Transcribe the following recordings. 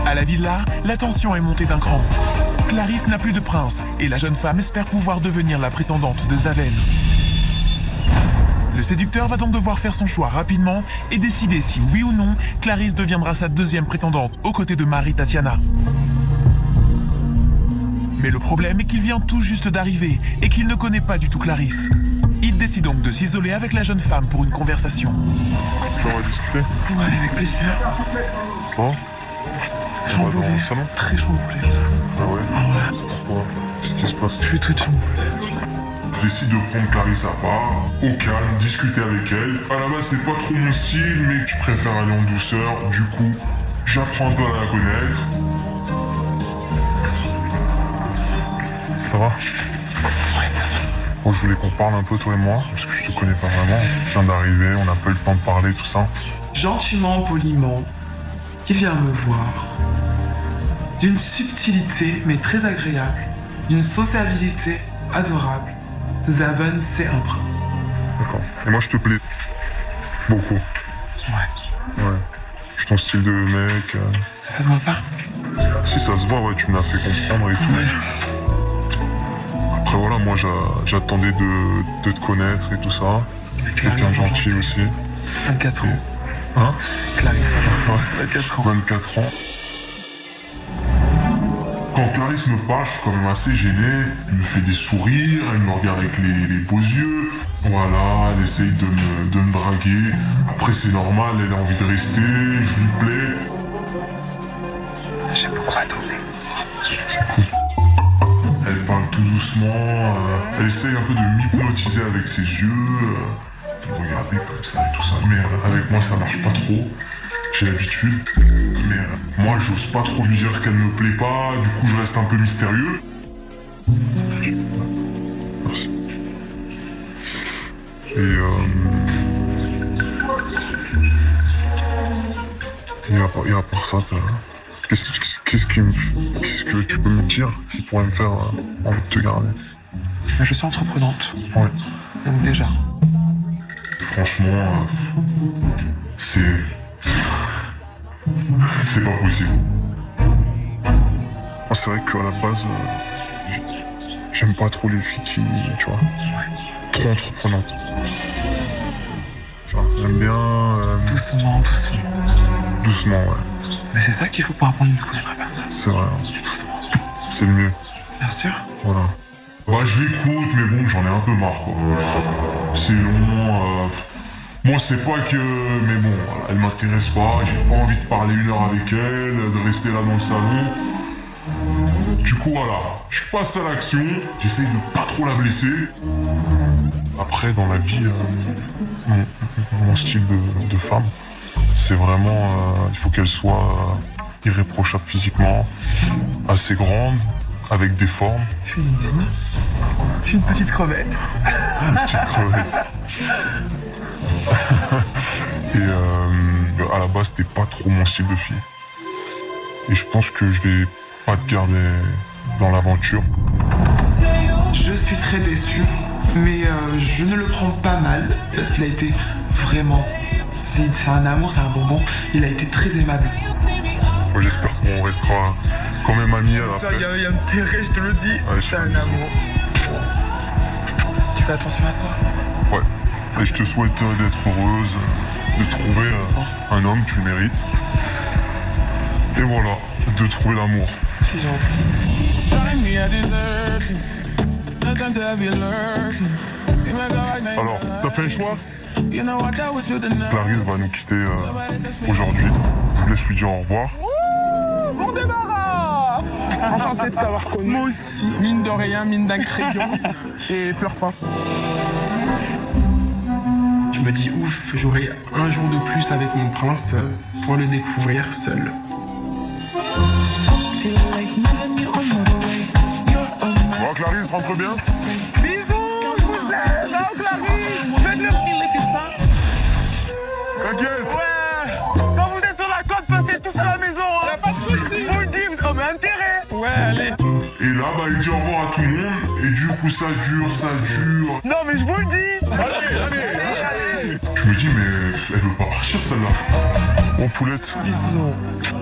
À la villa, la tension est montée d'un cran. Clarisse n'a plus de prince et la jeune femme espère pouvoir devenir la prétendante de Zaven. Le séducteur va donc devoir faire son choix rapidement et décider si oui ou non Clarisse deviendra sa deuxième prétendante aux côtés de Marie Tatiana. Mais le problème est qu'il vient tout juste d'arriver et qu'il ne connaît pas du tout Clarisse. Il décide donc de s'isoler avec la jeune femme pour une conversation. On va discuter. Ouais, avec plaisir. Bon. On va dans le salon. Très chamboulé. Ah ouais. Pourquoi? Qu'est-ce qui se passe? Je suis tout chamboulé. Je décide de prendre Clarisse à part, au calme, discuter avec elle. À la base, c'est pas trop mon style, mais je préfère aller en douceur. Du coup, j'apprends un peu à la connaître. Ça va? Ouais, ça va. Bon, je voulais qu'on parle un peu, toi et moi, parce que je te connais pas vraiment. Je viens d'arriver, on n'a pas eu le temps de parler, tout ça. Gentiment, poliment, il vient me voir. D'une subtilité, mais très agréable. D'une sociabilité adorable. Zaven, c'est un prince. D'accord. Et moi, je te plais beaucoup. Ouais. Ouais. Je suis ton style de mec. Ça te va pas? Si ça se voit, ouais, tu me l'as fait comprendre et tout. Ouais. Après, voilà, moi, j'attendais de te connaître et tout ça. Quelqu'un de gentil aussi. 24 ans. Hein? Clarisse, Ouais. 24 ans. 24 ans. Quand Clarisse me parle, je suis quand même assez gêné. Elle me fait des sourires, elle me regarde avec les beaux yeux. Voilà, elle essaye de me draguer. Après, c'est normal, elle a envie de rester, je lui plais. J'ai beaucoup à donner. C'est cool. Elle parle tout doucement, elle essaye un peu de m'hypnotiser avec ses yeux, de me regarder comme ça et tout ça. Mais avec moi, ça marche pas trop. J'ai l'habitude. Mais moi, j'ose pas trop lui dire qu'elle me plaît pas, du coup, je reste un peu mystérieux. Merci. Et et à part ça, qu'est-ce que tu peux me dire qui pourrait me faire envie de te garder? Je suis entreprenante. Ouais. Donc déjà. Franchement, c'est pas possible. C'est vrai qu'à la base, j'aime pas trop les filles qui, tu vois, trop entreprenantes. Genre, j'aime bien... Doucement, doucement. Doucement, ouais. Mais c'est ça qu'il faut pour apprendre à connaître la personne. C'est vrai, C'est doucement. c'est le mieux. Bien sûr. Voilà. Bah, je l'écoute, mais bon, j'en ai un peu marre, quoi. C'est long, moi, c'est pas que... Mais bon, voilà, elle m'intéresse pas, j'ai pas envie de parler 1 heure avec elle, de rester là dans le salon. Du coup, voilà, je passe à l'action, j'essaye de pas trop la blesser. Après, dans la vie, mon style de femme, c'est vraiment... il faut qu'elle soit irréprochable physiquement, assez grande, avec des formes. Je suis une mienne. Je suis une petite crevette. Petite crevette. Et à la base, c'était pas trop mon style de fille. Et je pense que je vais pas te garder dans l'aventure. Je suis très déçu, mais je ne le prends pas mal, parce qu'il a été vraiment... C'est un amour, c'est un bonbon. Il a été très aimable. Moi, j'espère qu'on restera quand même amis Ça, après. il y a intérêt, je te le dis. Ouais, c'est un amour. Tu fais attention à toi. Ouais. Et je te souhaite d'être heureuse, de trouver un homme, tu le mérites. Et voilà, de trouver l'amour. C'est gentil. Alors, t'as fait un choix? Clarisse va nous quitter aujourd'hui. Je vous laisse lui dire au revoir. Bon débarras! Enchanté de t'avoir connu. Moi aussi. Mine de rien, mine d'un crayon. Et pleure pas. Je me dis ouf, j'aurai un jour de plus avec mon prince pour le découvrir seul. Bon, Clarisse, rentre bien. Bisous, je vous aime. Ciao Clarisse. Faites-le. T'inquiète. Ouais. Quand vous êtes sur la côte, passez tous à la maison. Hein. Y'a pas de soucis. Vous le dites, vous avez intérêt. Ouais, allez. Et là, bah, il dit au revoir à tout le monde. Et du coup, ça dure. Non, mais je vous le dis. Allez. Je me dis, mais elle veut pas partir, celle-là. Bon, poulette. Bisous.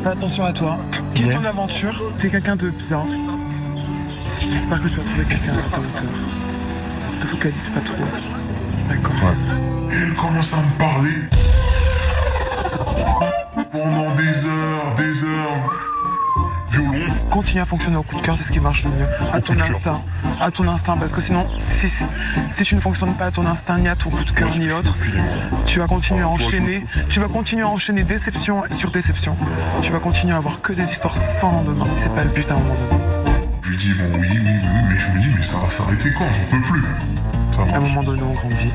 Fais attention à toi. Kiffe ton aventure, t'es quelqu'un de bien. J'espère que tu vas trouver quelqu'un à ta hauteur. Ne te focalise pas trop. D'accord. Et elle commence à me parler. Pendant des heures. Violon. Continue à fonctionner au coup de cœur, c'est ce qui marche le mieux. À ton instinct. À ton instinct, parce que sinon, si tu ne fonctionnes pas à ton instinct, ni à ton coup de cœur, ni autre, tu vas continuer à enchaîner. Tu vas continuer à enchaîner déception sur déception. Tu vas continuer à avoir que des histoires sans lendemain. C'est pas le but à un moment donné. Je lui dis, bon, oui, mais je me dis, mais ça va s'arrêter quand? J'en peux plus. Ça À un marche. moment donné, on grandit. Ouais.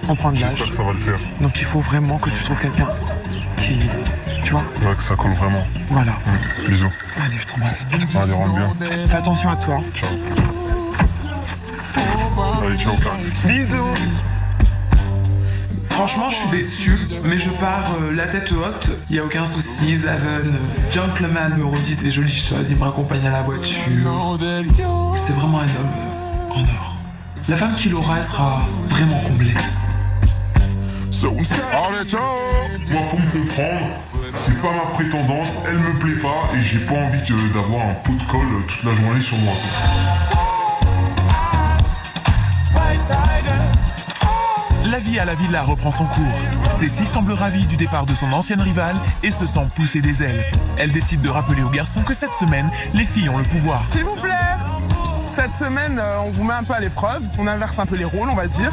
On prend de l'âge. J'espère que ça va le faire. Donc il faut vraiment que tu trouves quelqu'un qui... Tu vois? Ouais, que ça colle vraiment. Voilà. Bisous. Allez, je t'embrasse. Allez, rentre bien. Fais attention à toi. Ciao. Allez, ciao, Karine. Bisous. Franchement, je suis déçu, mais je pars la tête haute. Il y a aucun souci. Zaven, gentleman, me redit des jolies choses. Il me raccompagne à la voiture. C'est vraiment un homme en or. La femme qu'il aura, elle sera vraiment comblée. Allez, ciao. Moi, faut me comprendre. C'est pas ma prétendante, elle me plaît pas et j'ai pas envie d'avoir un pot de colle toute la journée sur moi. La vie à la villa reprend son cours. Stacy semble ravie du départ de son ancienne rivale et se sent pousser des ailes. Elle décide de rappeler aux garçons que cette semaine, les filles ont le pouvoir. S'il vous plaît, cette semaine, on vous met un peu à l'épreuve. On inverse un peu les rôles, on va dire.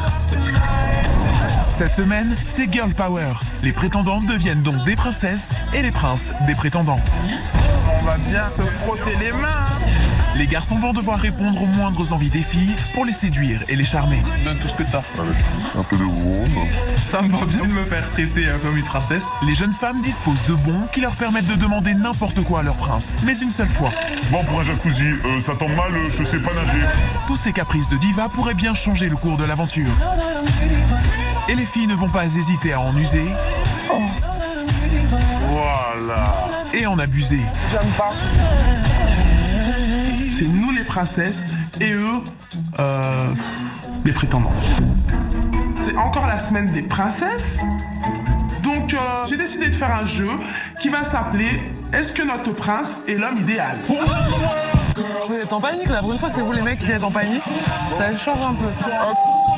Cette semaine, c'est Girl Power. Les prétendantes deviennent donc des princesses et les princes des prétendants. On va bien se frotter les mains. Les garçons vont devoir répondre aux moindres envies des filles pour les séduire et les charmer. Donne tout ce que t'as. Un peu de rose. Ça me va bien de me faire traiter comme une princesse. Les jeunes femmes disposent de bons qui leur permettent de demander n'importe quoi à leur prince, mais une seule fois. Bon, pour un jacuzzi, ça tombe mal, je sais pas nager. Tous ces caprices de diva pourraient bien changer le cours de l'aventure. Et les filles ne vont pas hésiter à en user Voilà. et en abuser. J'aime pas. C'est nous les princesses et eux, les prétendants. C'est encore la semaine des princesses. Donc j'ai décidé de faire un jeu qui va s'appeler Est-ce que notre prince est l'homme idéal? Vous êtes en panique là, pour une fois que c'est vous les mecs qui êtes en panique, ça change un peu.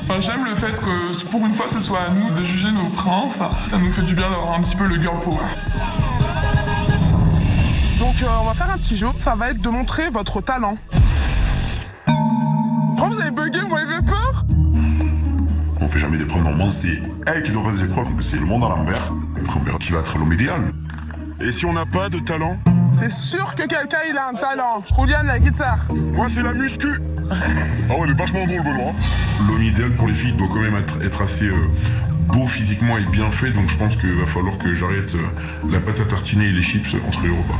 Enfin, j'aime le fait que pour une fois ce soit à nous de juger nos princes. Ça nous fait du bien d'avoir un petit peu le girl power. Donc on va faire un petit jeu, ça va être de montrer votre talent. Oh, vous avez bugué, vous m'avez fait peur? On fait jamais d'épreuves, normalement c'est elle qui doit faire des épreuves, c'est le monde à l'envers. Après on verra qui va être l'homme idéal. Et si on n'a pas de talent? C'est sûr que quelqu'un il a un talent. Julian, la guitare. Moi c'est la muscu. Ah ouais, elle est vachement drôle, Benoît. L'homme idéal pour les filles doit quand même être assez beau physiquement et bien fait, donc je pense qu'il va falloir que j'arrête la pâte à tartiner et les chips entre les repas.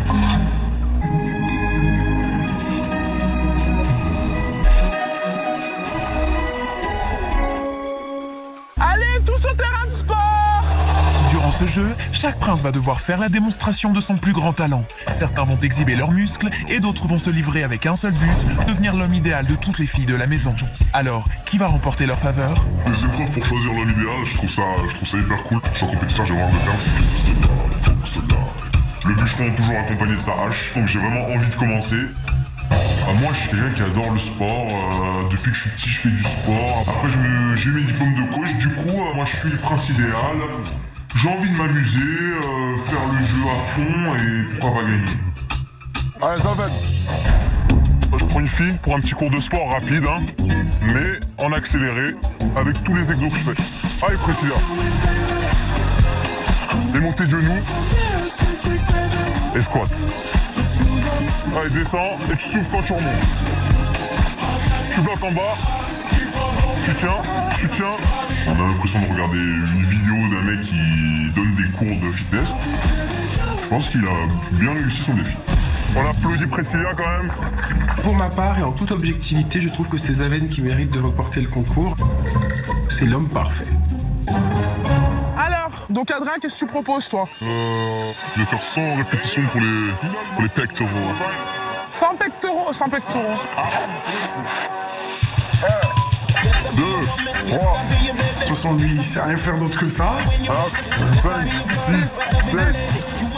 Allez, tous au terrain de sport! Durant ce jeu, chaque prince va devoir faire la démonstration de son plus grand talent. Certains vont exhiber leurs muscles et d'autres vont se livrer avec un seul but, devenir l'homme idéal de toutes les filles de la maison. Alors, qui va remporter leur faveur? Les épreuves pour choisir l'homme idéal, je trouve ça hyper cool. Je suis un compétiteur, j'ai vraiment envie de faire. Le bûcheron toujours accompagné de sa hache, donc j'ai vraiment envie de commencer. Moi, je suis quelqu'un qui adore le sport. Depuis que je suis petit, je fais du sport. Après, j'ai eu mes diplômes de coach. Du coup, moi, je suis le prince idéal. J'ai envie de m'amuser, faire le jeu à fond et pourquoi pas gagner. Allez, ça va. Je prends une fille pour un petit cours de sport rapide, hein, mais en accéléré, avec tous les exos que je fais. Allez, Priscilla. Les montées de genoux. Et squat. Allez, descends et tu souffles quand tu remontes. Tu bloques en bas. Tu tiens. On a l'impression de regarder une vidéo d'un mec qui donne des cours de fitness. Je pense qu'il a bien réussi son défi. On applaudit Priscilla quand même. Pour ma part et en toute objectivité, je trouve que c'est Zaven qui mérite de remporter le concours. C'est l'homme parfait. Alors, donc Adrien, qu'est-ce que tu proposes, toi? De faire 100 répétitions pour les pectoraux. 100 pectoraux, 100 pectoraux. 2, 3, De toute façon, lui, il sait rien faire d'autre que ça. 4, 5, 6, 7.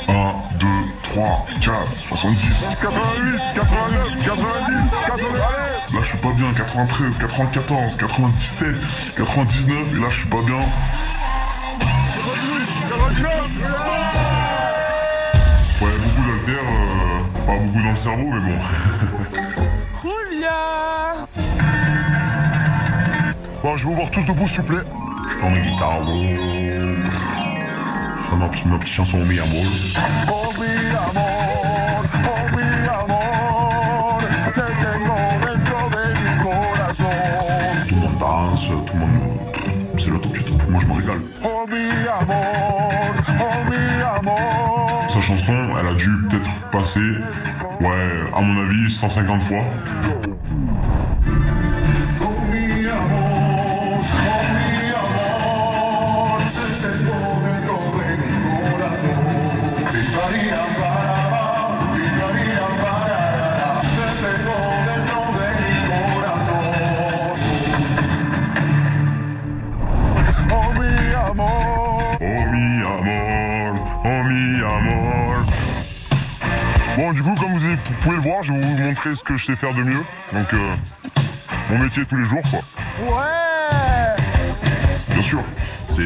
1, 2, 3. 83, 4, 70, 88, 89, 90, 80, allez. Là je suis pas bien, 93, 94, 97, 99, et là je suis pas bien. 99. Ouais, beaucoup d'haltères, pas beaucoup dans le cerveau, mais bon. Julia. Bon, je vais vous voir tous debout, s'il vous plaît. Je prends mes guitares, je fais ma petite chanson, mi amor. Oh mi amor, oh mi amor, te tengo dentro de mi corazón. Tout le monde danse, tout le monde... C'est le top du top, moi je me régale. Oh mi amor, oh mi amor. Sa chanson, elle a dû peut-être passer, ouais, à mon avis, 150 fois. Bon, du coup, comme vous pouvez le voir, je vais vous montrer ce que je sais faire de mieux. Donc, mon métier tous les jours, quoi. Ouais. Bien sûr, c'est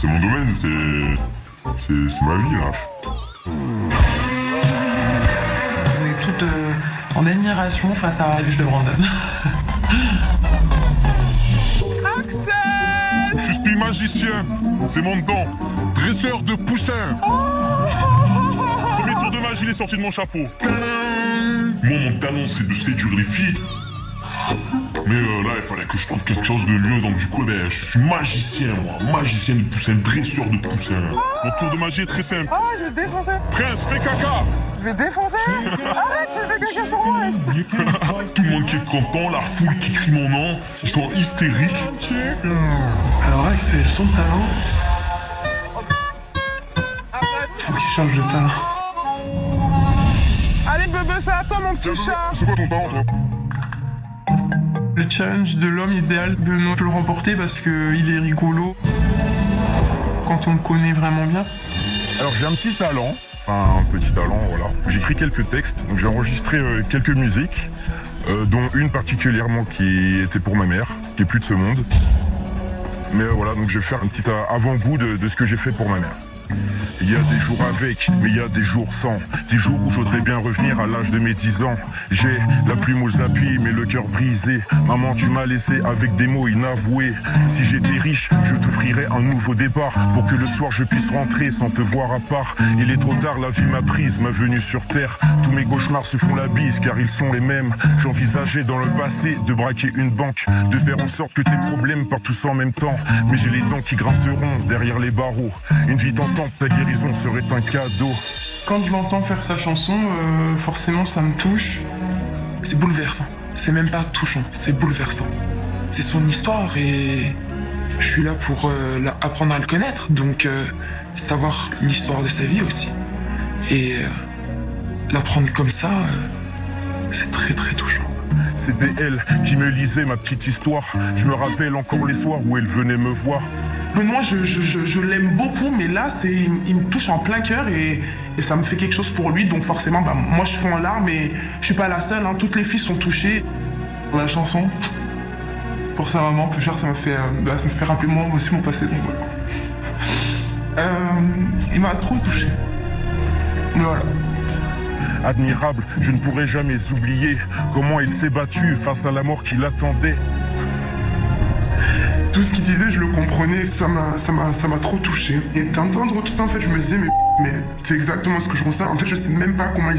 mon domaine, c'est ma vie, là. On est toutes en admiration face à la bûche de Brandon. Axel. Je suis magicien, c'est mon don. Dresseur de poussins. Premier tour de magie, il est sorti de mon chapeau. Moi, mon talent, c'est de séduire les filles. Mais là, il fallait que je trouve quelque chose de mieux. Donc du coup, ben, je suis magicien, moi. Magicien de poussins, dresseur de poussins. Mon tour de magie est très simple. Ah, je vais défoncer. Prince, fais caca. Je vais défoncer. Arrête, j'ai fait caca sur moi. Tout le monde qui est content, la foule qui crie mon nom. Ils sont hystériques. Alors Axel, son talent, faut qu'il change de talent. Allez, bébé, c'est à toi, mon petit chat. C'est quoi ton talent, toi? Le challenge de l'homme idéal, Benoît peut le remporter parce qu'il est rigolo. Quand on le connaît vraiment bien. Alors j'ai un petit talent, voilà. J'écris quelques textes, donc j'ai enregistré quelques musiques, dont une particulièrement qui était pour ma mère, qui est plus de ce monde. Mais voilà, donc je vais faire un petit avant-goût de ce que j'ai fait pour ma mère. Il y a des jours avec, mais il y a des jours sans. Des jours où je voudrais bien revenir à l'âge de mes 10 ans. J'ai la plume aux appuis, mais le cœur brisé. Maman, tu m'as laissé avec des mots inavoués. Si j'étais riche, je t'offrirais un nouveau départ pour que le soir je puisse rentrer sans te voir à part. Il est trop tard, la vie m'a prise, ma venue sur terre. Tous mes cauchemars se font la bise car ils sont les mêmes. J'envisageais dans le passé de braquer une banque, de faire en sorte que tes problèmes partent tous en même temps. Mais j'ai les dents qui grinceront derrière les barreaux. Une vie tentante, ta guérison serait un cadeau. Quand je l'entends faire sa chanson, forcément ça me touche. C'est bouleversant. C'est même pas touchant, c'est bouleversant. C'est son histoire et je suis là pour apprendre à le connaître. Donc savoir l'histoire de sa vie aussi. Et l'apprendre comme ça, c'est très très touchant. C'était elle qui me lisait ma petite histoire. Je me rappelle encore les soirs où elle venait me voir. Benoît, je l'aime beaucoup, mais là, il me touche en plein cœur et ça me fait quelque chose pour lui. Donc forcément, moi, je fonds en larmes et je suis pas la seule. Hein, toutes les filles sont touchées. La chanson, pour sa maman, plus cher, ça me fait rappeler moi aussi mon passé. Donc voilà. Il m'a trop touché. Mais voilà. Admirable, je ne pourrai jamais oublier comment il s'est battu face à la mort qui l'attendait. Tout ce qu'il disait, je le comprenais, ça m'a trop touché. Et d'entendre tout ça, en fait, je me disais, mais c'est exactement ce que je ressens. En fait, je sais même pas comment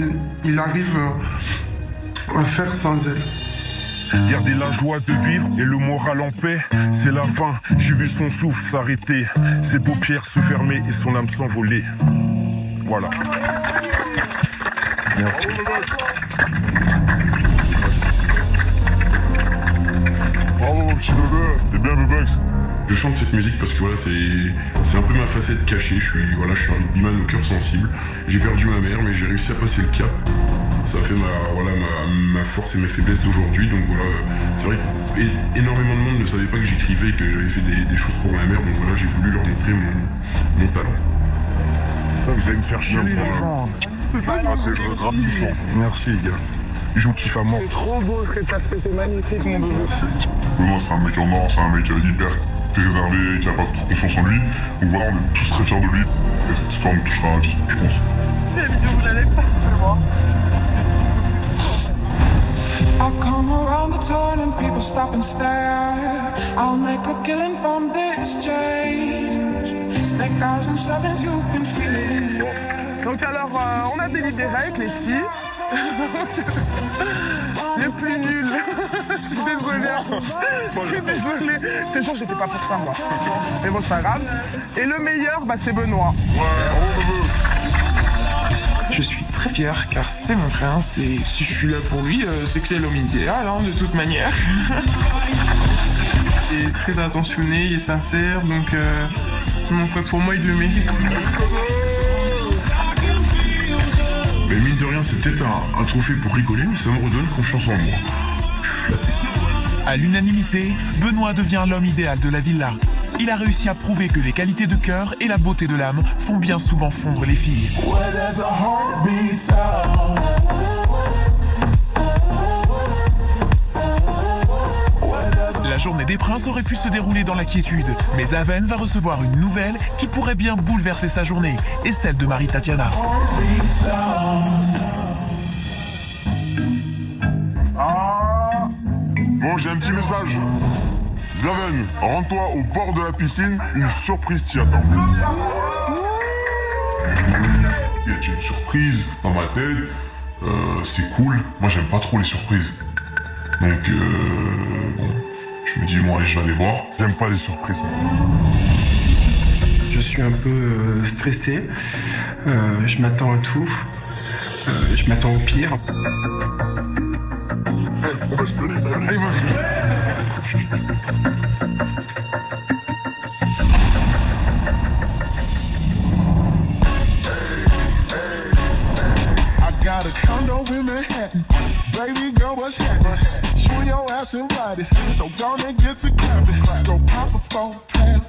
il arrive à faire sans elle. Garder la joie de vivre et le moral en paix, c'est la fin. J'ai vu son souffle s'arrêter, ses paupières se fermer et son âme s'envoler. Voilà. Merci. Bravo mon petit bébé, t'es bien Bebex. Je chante cette musique parce que voilà, c'est un peu ma facette cachée. Je suis un rugbyman au cœur sensible. J'ai perdu ma mère, mais j'ai réussi à passer le cap. Ça fait ma force et mes faiblesses d'aujourd'hui. Donc voilà, c'est vrai que énormément de monde ne savait pas que j'écrivais et que j'avais fait des choses pour ma mère. Donc voilà, j'ai voulu leur montrer mon talent. Vous allez me faire chier, les gens. Ah, c'est grave touchant. Merci, les gars. Je vous kiffe à mort. C'est trop beau ce que t'as fait, c'est magnifique, mon bébé. Benoît, c'est un mec en or, c'est un mec hyper réservé, qui a pas trop confiance en lui. Donc voilà, on est tous très fiers de lui. Et cette histoire nous touchera à vie, je pense. La vidéo, vous l'allez pas, je vais voir. I come around the turn and people stop and stare. I'll make a killing from this change. Snake eyes and sevens, you can feel it in the air. Donc alors, on a délibéré avec les filles. Les plus nuls. Je suis désolée. Je suis désolée. Je te jure, j'étais pas pour ça, moi. Mais bon, c'est pas grave. Et le meilleur, bah, c'est Benoît. Je suis très fier car c'est mon frère. Si je suis là pour lui, c'est que c'est l'homme idéal, hein, de toute manière. Il est très attentionné, il est sincère, donc pour moi, il le mérite. Mais mine de rien, c'est peut-être un trophée pour rigoler, mais ça me redonne confiance en moi. Je suis flatté. À l'unanimité, Benoît devient l'homme idéal de la villa. Il a réussi à prouver que les qualités de cœur et la beauté de l'âme font bien souvent fondre les filles. La journée des princes aurait pu se dérouler dans la quiétude, mais Aven va recevoir une nouvelle qui pourrait bien bouleverser sa journée, et celle de Marie-Tatiana. Bon, j'ai un petit message. Zaven, rends-toi au bord de la piscine, une surprise t'y attend. J'ai une surprise dans ma tête. C'est cool. Moi, j'aime pas trop les surprises. Donc, bon, je me dis, bon, allez, je vais aller voir. J'aime pas les surprises. Je suis un peu stressé. Je m'attends à tout. Je m'attends au pire. On va se plaindre. Allez, vas-y. Got a condo in Manhattan. Baby girl, what's happening? You your ass and ride it. So gonna get to clapping. Go pop it for a plan,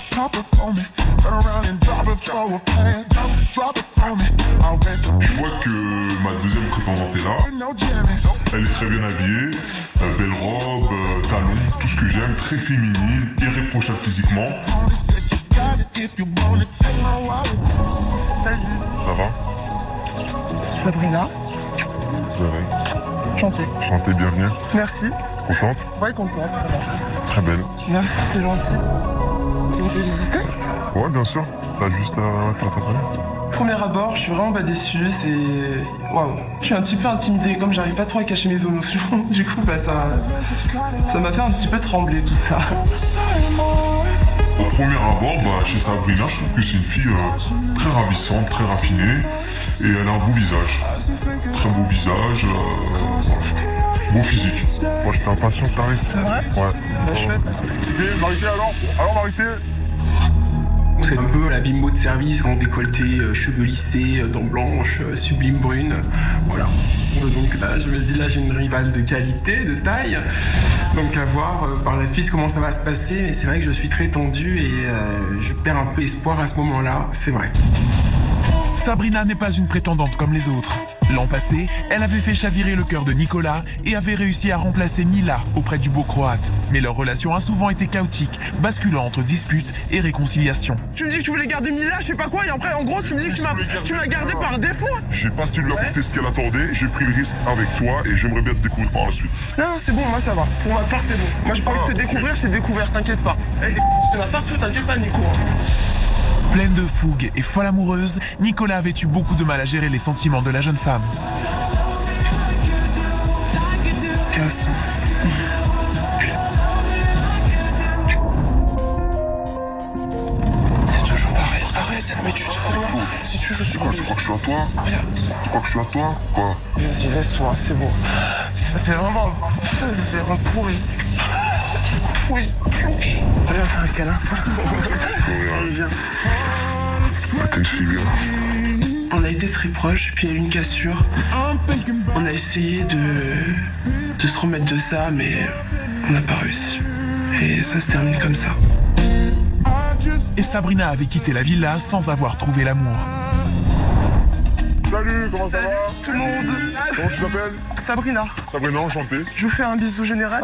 pop it for me. Turn around and drop it for a plan, drop it for me. I'll rent a Je vois que ma deuxième prétendante est là. no jammies. Elle est très bien habillée, belle robe, talons, tout ce que j'aime, très féminine, irréprochable physiquement. Only said you got it if you wanna take my wallet. Ça va? Sabrina, Zaven. chantez. Chantez, bienvenue. Merci. Contente? Ouais, contente, ça va. Très belle. Merci, c'est gentil. Tu me fais visiter? Ouais, bien sûr. T'as juste à te la faire connaître. Premier abord, je suis vraiment pas déçu, c'est... Waouh. Je suis un petit peu intimidée, comme j'arrive pas trop à cacher mes émotions. Du coup, bah ça m'a fait un petit peu trembler tout ça. Au premier abord, bah, chez Sabrina, je trouve que c'est une fille très ravissante, très raffinée, et elle a un beau visage. Très beau visage, voilà. Beau physique. Moi, j'étais impatient que t'arrives. C'est vrai? Ouais. Bah, chouette. Marité, alors? Alors, Marité? C'est un peu la bimbo de service, grand décolleté, cheveux lissés, dents blanches, sublime brune. Voilà. Donc là, je me dis, là, j'ai une rivale de qualité, de taille. Donc à voir par la suite comment ça va se passer. Mais c'est vrai que je suis très tendu et je perds un peu espoir à ce moment-là. C'est vrai. Sabrina n'est pas une prétendante comme les autres. L'an passé, elle avait fait chavirer le cœur de Nicolas et avait réussi à remplacer Mila auprès du beau croate. Mais leur relation a souvent été chaotique, basculant entre disputes et réconciliations. Tu me dis que tu voulais garder Mila, je sais pas quoi, et après, en gros, tu me dis que tu m'as gardé par défaut. J'ai pas su lui apporter ce qu'elle attendait, j'ai pris le risque avec toi et j'aimerais bien te découvrir par la suite. Non, c'est bon, moi ça va. Pour ma part, c'est bon. Moi, j'ai pas envie de te découvrir, je t'ai découvert, t'inquiète pas. Elle est ma partout, t'inquiète pas, Nico. Pleine de fougue et folle amoureuse, Nicolas avait eu beaucoup de mal à gérer les sentiments de la jeune femme. Casse. C'est toujours pareil. Arrête, mais tu te fous de moi. Si tu joues sur Quoi, tu crois que je suis à toi? Tu crois que je suis à toi? Quoi? Vas-y, laisse-moi, c'est bon. C'est vraiment pourri. Pourri. Viens faire un câlin. Allez, viens. Ah, t'es une figure. On a été très proches, puis il y a eu une cassure. On a essayé de se remettre de ça, mais on n'a pas réussi. Et ça se termine comme ça. Et Sabrina avait quitté la villa sans avoir trouvé l'amour. Ça Salut, comment ça va? Tout le monde. Comment tu t'appelles? Sabrina, Sabrina, enchanté. je vous fais un bisou général.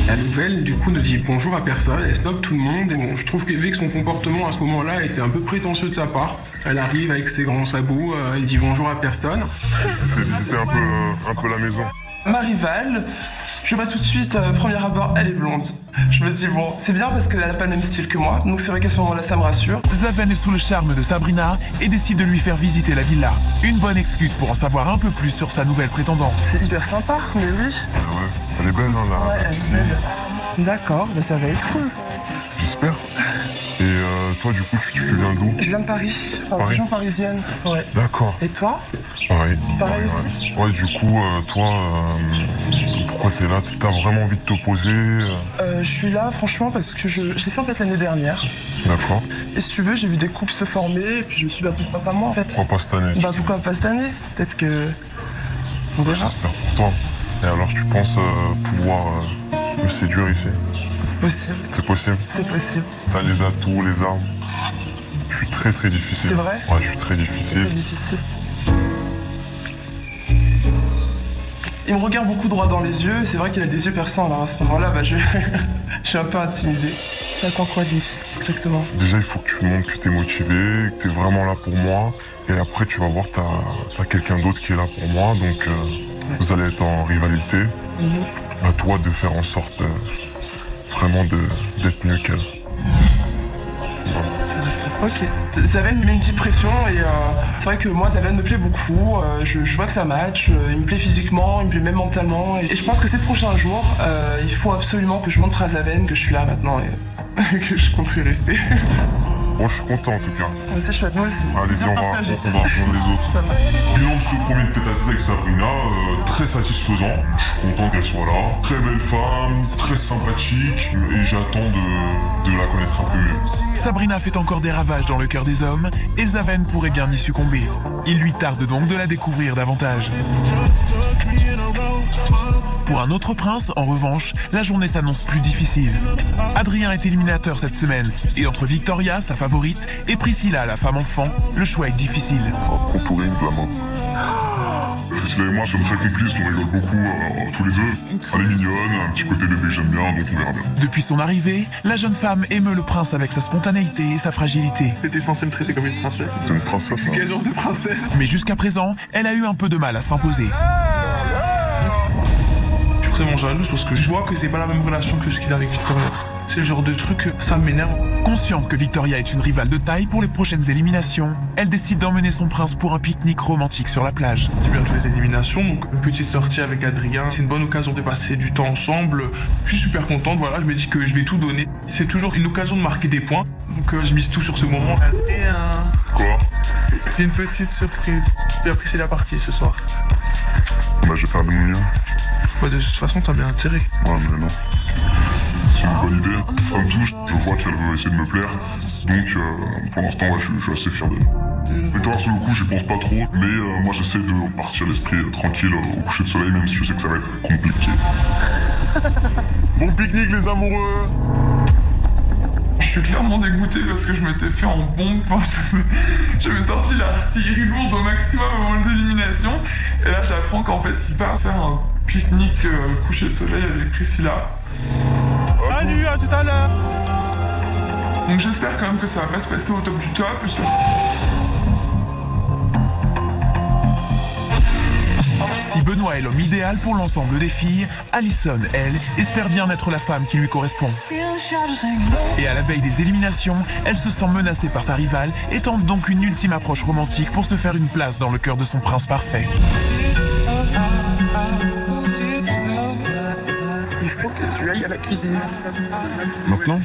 La nouvelle, du coup, ne dit bonjour à personne, elle snob tout le monde. Et bon, je trouve que son comportement à ce moment-là était un peu prétentieux de sa part. Elle arrive avec ses grands sabots, elle dit bonjour à personne. Je vais visiter un peu la maison. Ma rivale, je vois tout de suite, premier abord, elle est blonde. Je me dis, bon, c'est bien parce qu'elle n'a pas le même style que moi, donc c'est vrai qu'à ce moment-là, ça me rassure. Zaven est sous le charme de Sabrina et décide de lui faire visiter la villa. Une bonne excuse pour en savoir un peu plus sur sa nouvelle prétendante. C'est hyper sympa, mais oui. Ah ouais, elle est belle, hein, la Ouais, elle est piscine. belle. D'accord, bah ça va être cool. J'espère. Et toi, du coup, tu viens d'où? Je viens de Paris, enfin, Paris. région parisienne. Ouais. D'accord. Et toi? Pareil. Pareil Ouais, aussi. ouais, du coup, toi, pourquoi t'es là? T'as vraiment envie de t'opposer? Je suis là, franchement, parce que je l'ai fait en fait l'année dernière. D'accord. Et si tu veux, j'ai vu des couples se former, et puis je me suis dit, bah pourquoi pas moi en fait? Pourquoi pas cette année? Bah pourquoi pas cette année? Peut-être que... On verra. J'espère pour toi. Et alors, tu penses pouvoir me séduire ici? Possible, C'est possible? c'est possible. T'as les atouts, les armes. Je suis très très difficile. C'est vrai? Ouais, je suis très C'est difficile. très difficile. Il me regarde beaucoup droit dans les yeux, et c'est vrai qu'il a des yeux perçants, alors à ce moment-là, bah je suis un peu intimidée. T'attends quoi de lui, exactement? Déjà, il faut que tu me montres que t'es motivé, que t'es vraiment là pour moi. Et après, tu vas voir, t'as quelqu'un d'autre qui est là pour moi. Donc, vous allez être en rivalité. À toi de faire en sorte vraiment d'être mieux qu'elle. Ok. Zaven me met une petite pression et c'est vrai que moi Zaven me plaît beaucoup, je vois que ça match, il me plaît physiquement, il me plaît même mentalement et je pense que ces prochains jours, il faut absolument que je montre à Zaven que je suis là maintenant et que je compte y rester. Bon, je suis content en tout cas. C'est chouette, moi aussi. Allez, Plaisir viens, on va partagé. reprendre les autres. Ça va. Bilan de ce premier tête-à-tête avec Sabrina, très satisfaisant. Je suis content qu'elle soit là. Très belle femme, très sympathique, et j'attends de la connaître un peu mieux. Sabrina fait encore des ravages dans le cœur des hommes et Zaven pourrait bien y succomber. Il lui tarde donc de la découvrir davantage. Pour un autre prince, en revanche, la journée s'annonce plus difficile. Adrien est éliminateur cette semaine, et entre Victoria, sa favorite, et Priscilla, la femme enfant, le choix est difficile. Contouring de la main. Priscilla et moi sommes très complices, on rigole beaucoup tous les deux. Elle est mignonne, un petit côté bébé que j'aime bien, donc on verra bien. Depuis son arrivée, la jeune femme émeut le prince avec sa spontanéité et sa fragilité. T'étais censé me traiter comme une princesse. C'est une princesse, hein. Quel genre de princesse? Mais jusqu'à présent, elle a eu un peu de mal à s'imposer. Je suis vraiment jalouse parce que je vois que c'est pas la même relation que ce qu'il a avec Victoria. C'est le genre de truc, ça m'énerve. Consciente que Victoria est une rivale de taille pour les prochaines éliminations, elle décide d'emmener son prince pour un pique-nique romantique sur la plage. C'est bientôt les éliminations, donc une petite sortie avec Adrien. C'est une bonne occasion de passer du temps ensemble. Je suis super contente, voilà, je me dis que je vais tout donner. C'est toujours une occasion de marquer des points, donc je mise tout sur ce moment. Adrien, Quoi? j'ai une petite surprise. J'ai apprécié la partie ce soir. Bah, je vais faire de mon mieux. Ouais, de toute façon, t'as bien intérêt. Ouais, mais non. C'est une bonne idée. Comme tout, je vois qu'elle veut essayer de me plaire. Donc, pour l'instant, ouais, je suis assez fier d'elle. Mais toi, sur le coup, j'y pense pas trop. Mais moi, j'essaie de partir l'esprit tranquille au coucher de soleil, même si je sais que ça va être compliqué. Bon pique-nique, les amoureux! Je suis clairement dégoûté parce que je m'étais fait en bombe. Enfin, j'avais sorti l'artillerie lourde au maximum avant les éliminations. Et là, j'apprends qu'en fait, il part faire un pique-nique coucher de soleil avec Priscilla. Salut, à tout à l'heure. Donc j'espère quand même que ça va pas se passer au top du top. Si Benoît est l'homme idéal pour l'ensemble des filles, Alison, elle, espère bien être la femme qui lui correspond. Et à la veille des éliminations, elle se sent menacée par sa rivale et tente donc une ultime approche romantique pour se faire une place dans le cœur de son prince parfait. Il faut que tu ailles à la cuisine. Maintenant?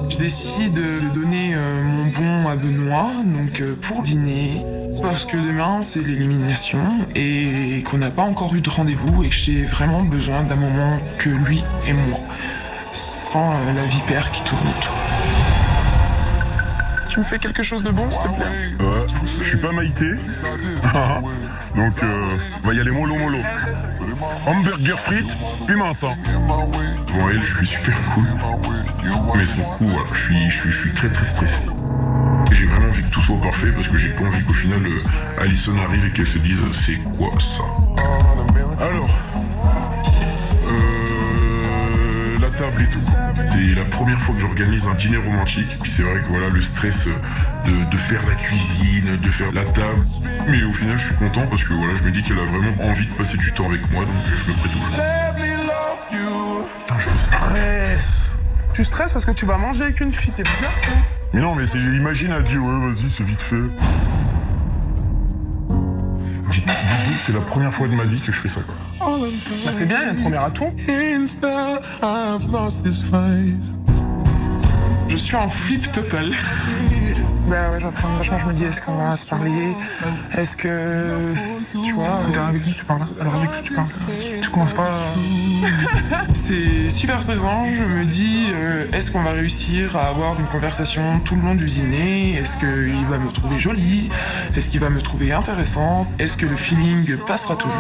Je décide de donner mon bon à Benoît, donc pour dîner. C'est parce que demain c'est l'élimination et qu'on n'a pas encore eu de rendez-vous et que j'ai vraiment besoin d'un moment que lui et moi, sans la vipère qui tourne autour. Tu me fais quelque chose de bon, s'il te plaît? Je suis pas Maïté. Donc, va y aller mollo. Hamburger frites, pimenta. Bon, elle, je suis super cool. Mais son coup, voilà, je suis très stressé. J'ai vraiment envie que tout soit parfait parce que j'ai pas envie qu'au final Alison arrive et qu'elle se dise c'est quoi ça. Alors, la table et tout. C'est la première fois que j'organise un dîner romantique. Puis c'est vrai que voilà le stress de faire la cuisine, de faire la table. Mais au final je suis content parce que voilà je me dis qu'elle a vraiment envie de passer du temps avec moi donc je me prête au jeu. Putain, je stresse. Tu stresses parce que tu vas manger avec une fille, t'es bizarre toi. Mais non mais c'est imagine elle dit ouais vas-y c'est vite fait. Dites-vous que c'est la première fois de ma vie que je fais ça quoi. Bah c'est bien, il y a une première atout. Je suis en flip total. Bah ouais, j'apprends vachement, je me dis, est-ce qu'on va se parler? Est-ce que... Tu vois... Avec qui tu parles là? Alors avec qui tu parles? Tu commences pas... C'est super stressant, je me dis, est-ce qu'on va réussir à avoir une conversation tout le long du dîner? Est-ce qu'il va me trouver jolie? Est-ce qu'il va me trouver intéressante? Est-ce que le feeling passera toujours?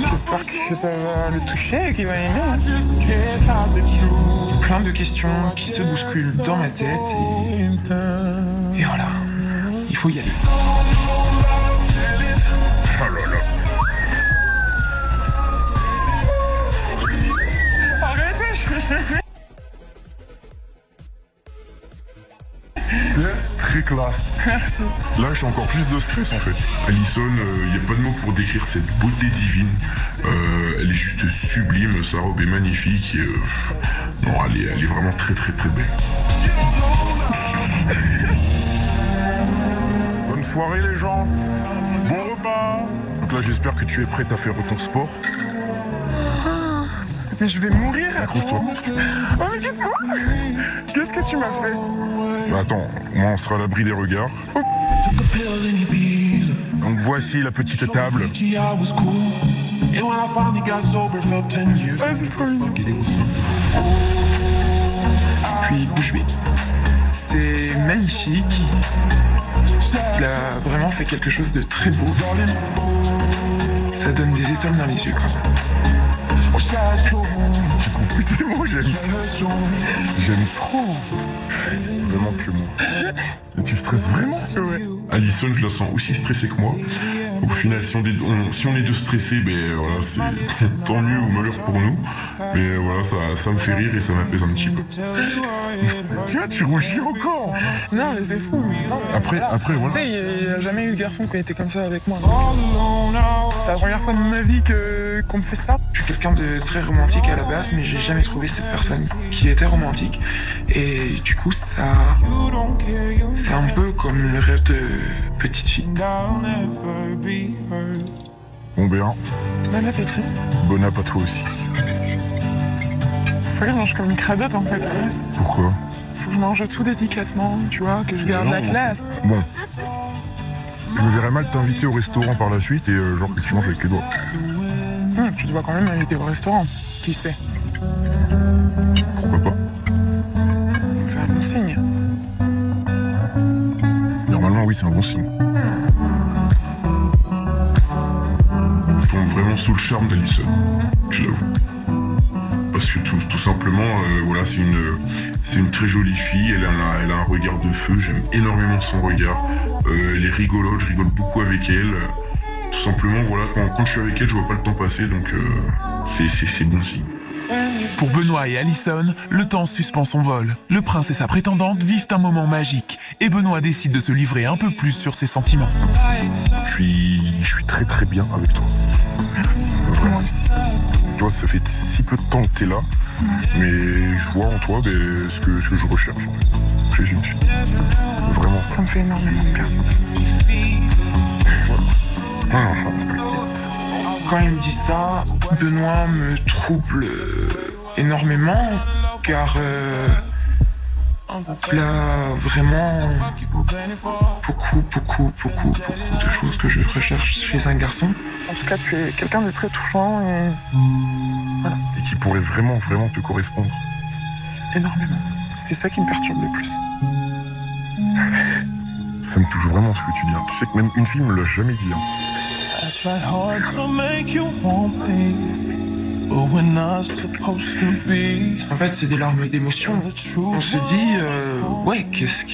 J'espère que ça va le toucher et qu'il va aimer. Plein de questions qui se bousculent dans ma tête et voilà, il faut y aller. Oh là là. Très classe. Merci. Là, j'ai encore plus de stress en fait. Alison, il n'y a pas de mots pour décrire cette beauté divine. Elle est juste sublime, sa robe est magnifique. Et, non, elle est vraiment très très très belle. Bonne soirée les gens. Bon repas. Donc là, j'espère que tu es prête à faire ton sport. Mais je vais mourir. Accroche-toi. Oh mais qu'est-ce que tu m'as fait? Bah attends, au moins on sera à l'abri des regards. Donc voici la petite table. Ah c'est trop mignon. Puis bouche bée. C'est magnifique. Il a vraiment fait quelque chose de très beau. Ça donne des étoiles dans les yeux quand même. Putain, moi j'aime trop. Vraiment que moi. Et tu stresses vraiment? Ouais. Alison, je la sens aussi stressée que moi. Au final, si on est deux stressés, ben voilà, c'est tant mieux ou malheur pour nous. Mais voilà, ça me fait rire et ça m'apaise un petit peu. Tu vois, tu rougis encore. Non mais c'est fou. Non, mais Après, Tu voilà. sais, il n'y a jamais eu de garçon qui a été comme ça avec moi. C'est la première fois de ma vie qu'on me fait ça. Je suis quelqu'un de très romantique à la base, mais j'ai jamais trouvé cette personne qui était romantique. Et du coup, c'est un peu comme le rêve de petite fille. Bon bien, Bon appétit. bon app à toi aussi. Faut que je mange comme une cradotte en fait. Pourquoi? Faut que je mange tout délicatement, tu vois, que je garde la classe. Bon. Je me verrais mal t'inviter au restaurant par la suite et genre que tu manges avec les doigts. Tu dois quand même m'inviter au restaurant. Qui sait? Pourquoi pas? C'est un bon signe. Normalement, oui, c'est un bon signe. Je tombe vraiment sous le charme d'Alison, je l'avoue. Parce que tout simplement, voilà, c'est une très jolie fille, elle a un regard de feu, j'aime énormément son regard. Elle est rigolote, je rigole beaucoup avec elle. Tout simplement, voilà, quand je suis avec elle, je vois pas le temps passer, donc c'est bon signe. Pour Benoît et Alison, le temps suspend son vol. Le prince et sa prétendante vivent un moment magique et Benoît décide de se livrer un peu plus sur ses sentiments. Je suis très très bien avec toi. Merci. Vraiment. Moi aussi. Tu vois, ça fait si peu de temps que t'es là, mais je vois en toi ce que je recherche en fait. Chez une fille. Vraiment. Ça me fait énormément de bien. T'inquiète. Quand il me dit ça, Benoît me trouble énormément, car il a vraiment beaucoup de choses que je recherche chez un garçon. En tout cas, tu es quelqu'un de très touchant et Et qui pourrait vraiment te correspondre. énormément. C'est ça qui me perturbe le plus. Ça me touche vraiment ce que tu dis. Tu sais que même une fille me l'a jamais dit. Hein. En fait, c'est des larmes d'émotion. On se dit, ouais, qu'est-ce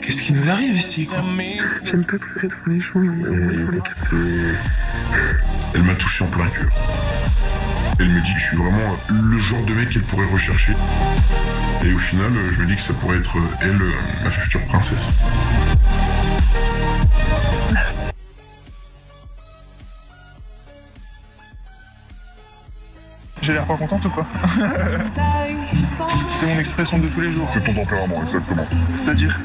Qu'est-ce qui nous arrive ici, quoi? J'aime pas pleurer devant les gens, Elle m'a touché en plein cœur. Elle me dit que je suis vraiment le genre de mec qu'elle pourrait rechercher. Et au final, je me dis que ça pourrait être elle, ma future princesse. Merci. J'ai l'air pas contente ou quoi? C'est mon expression de tous les jours. C'est ton tempérament, exactement. C'est-à-dire?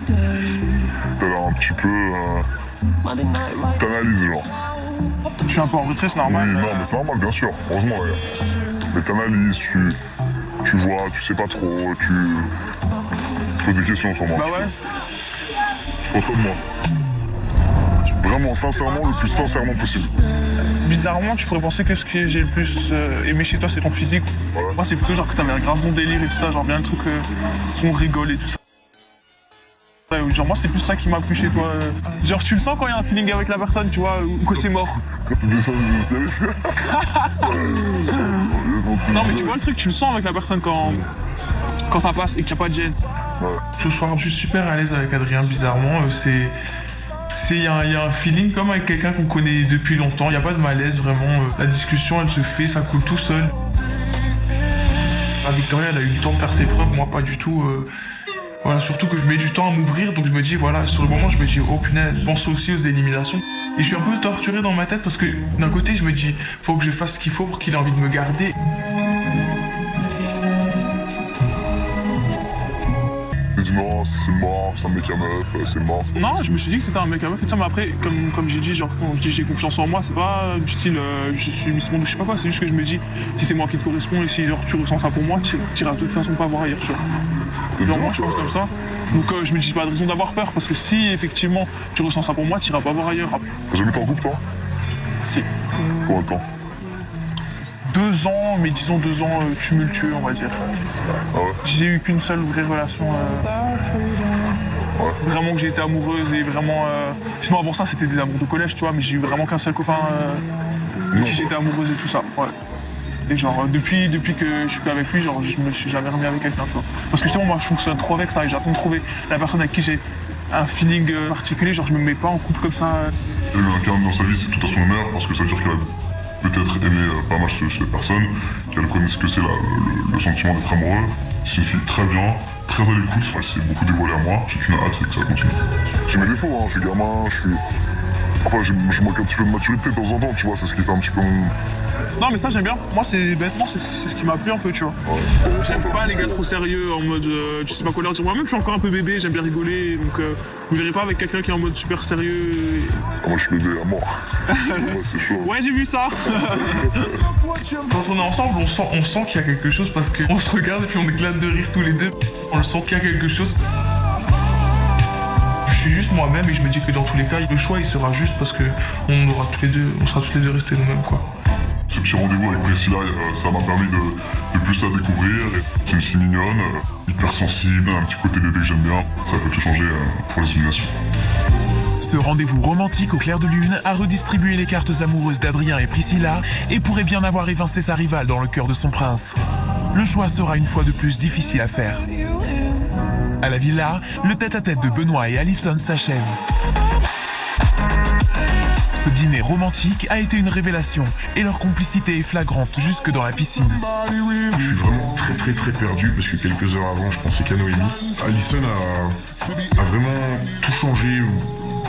T'as l'air un petit peu... T'analyses, genre. Je suis un peu en retrait, c'est normal. Oui, non, mais c'est normal, bien sûr. Heureusement, d'ailleurs. Mais t'analyses, tu vois, tu sais pas trop, tu poses des questions sur moi. Bah ouais. Tu penses pas de moi. Vraiment, sincèrement, le plus sincèrement possible. Bizarrement, tu pourrais penser que ce que j'ai le plus aimé chez toi, c'est ton physique. Ouais. Moi, c'est plutôt genre que t'avais un grave bon délire et tout ça, genre bien le truc qu'on rigole et tout ça. Ouais, genre moi, c'est plus ça qui m'a plu chez toi. Genre, tu le sens quand il y a un feeling avec la personne, tu vois, ou que c'est mort. Quand tu descends, Non, mais tu vois le truc, tu le sens avec la personne quand ça passe et qu'il n'y a pas de gêne. Ouais. Ce soir, je suis super à l'aise avec Adrien, bizarrement. Il y a un feeling comme avec quelqu'un qu'on connaît depuis longtemps. Il n'y a pas de malaise, vraiment. La discussion, elle se fait, ça coule tout seul. Victoria, elle a eu le temps de faire ses preuves, moi pas du tout. Voilà, surtout que je mets du temps à m'ouvrir, donc je me dis, voilà, sur le moment, je me dis, oh punaise, je pense aussi aux éliminations. Et je suis un peu torturé dans ma tête parce que d'un côté, je me dis, faut que je fasse ce qu'il faut pour qu'il ait envie de me garder. Je dis non, c'est mort, c'est un mec à meuf, c'est mort. Non, je me suis dit que c'était un mec à meuf et tout ça, mais après, comme j'ai dit, genre, quand je dis j'ai confiance en moi, c'est pas du style je suis Miss Monde ou je sais pas quoi, c'est juste que je me dis, si c'est moi qui te correspond et si genre tu ressens ça pour moi, tu iras de toute façon pas voir ailleurs, tu vois. C'est Genre, bien, moi, je pense comme ça. Donc, je me dis pas de raison d'avoir peur, parce que si effectivement tu ressens ça pour moi, tu iras pas voir ailleurs. T'as jamais été en couple, toi? Si. Combien de temps? 2 ans, mais disons 2 ans tumultueux, on va dire. Ah ouais? J'ai eu qu'une seule vraie relation. Vraiment que j'ai été amoureuse et vraiment. Sinon, avant ça, c'était des amours de collège, tu vois, mais j'ai eu vraiment qu'un seul copain avec qui j'étais amoureuse et tout ça. Ouais. Et genre, depuis que je suis plus avec lui, genre, je me suis jamais remis avec quelqu'un, tu vois. Parce que justement, moi, je fonctionne trop avec ça et j'attends de trouver la personne avec qui j'ai un feeling particulier, genre, je me mets pas en couple comme ça. Il y a eu un calme dans sa vie, c'est tout à son honneur, parce que ça veut dire qu'elle a peut-être aimé pas mal cette personne, qu'elle connaît ce que c'est le sentiment d'être amoureux. C'est une fille très bien, très à l'écoute, elle s'est beaucoup dévoilée à moi, j'ai qu'une hâte, c'est que ça continue. J'ai mes défauts, hein, je suis gamin, Enfin, je manque un petit peu de maturité de temps en temps, tu vois, c'est ce qui fait un petit peu mon... Non, mais ça, j'aime bien. Moi, c'est bêtement, c'est ce qui m'a plu un peu, tu vois. Ouais. J'aime pas les gars trop sérieux, en mode, tu sais pas quoi leur dire. Moi-même, je suis encore un peu bébé, j'aime bien rigoler, donc je me verrai pas avec quelqu'un qui est en mode super sérieux. Ah, moi, je suis bébé à mort. Ouais, c'est chaud. Ouais, j'ai vu ça. Quand on est ensemble, on sent qu'il y a quelque chose parce qu'on se regarde et puis on éclate de rire tous les deux. On le sent qu'il y a quelque chose. Je suis juste moi-même et je me dis que dans tous les cas, le choix il sera juste parce que on sera tous les deux restés nous-mêmes, quoi. Ce petit rendez-vous avec Priscilla, ça m'a permis de plus la découvrir. C'est une fille mignonne, hypersensible, un petit côté bébé que j'aime bien. Ça peut tout changer pour les éliminations. Ce rendez-vous romantique au clair de lune a redistribué les cartes amoureuses d'Adrien et Priscilla et pourrait bien avoir évincé sa rivale dans le cœur de son prince. Le choix sera une fois de plus difficile à faire. À la villa, le tête-à-tête de Benoît et Alison s'achève. Ce dîner romantique a été une révélation et leur complicité est flagrante jusque dans la piscine. Je suis vraiment très perdu parce que quelques heures avant, je pensais qu'à Noémie. Alison a vraiment tout changé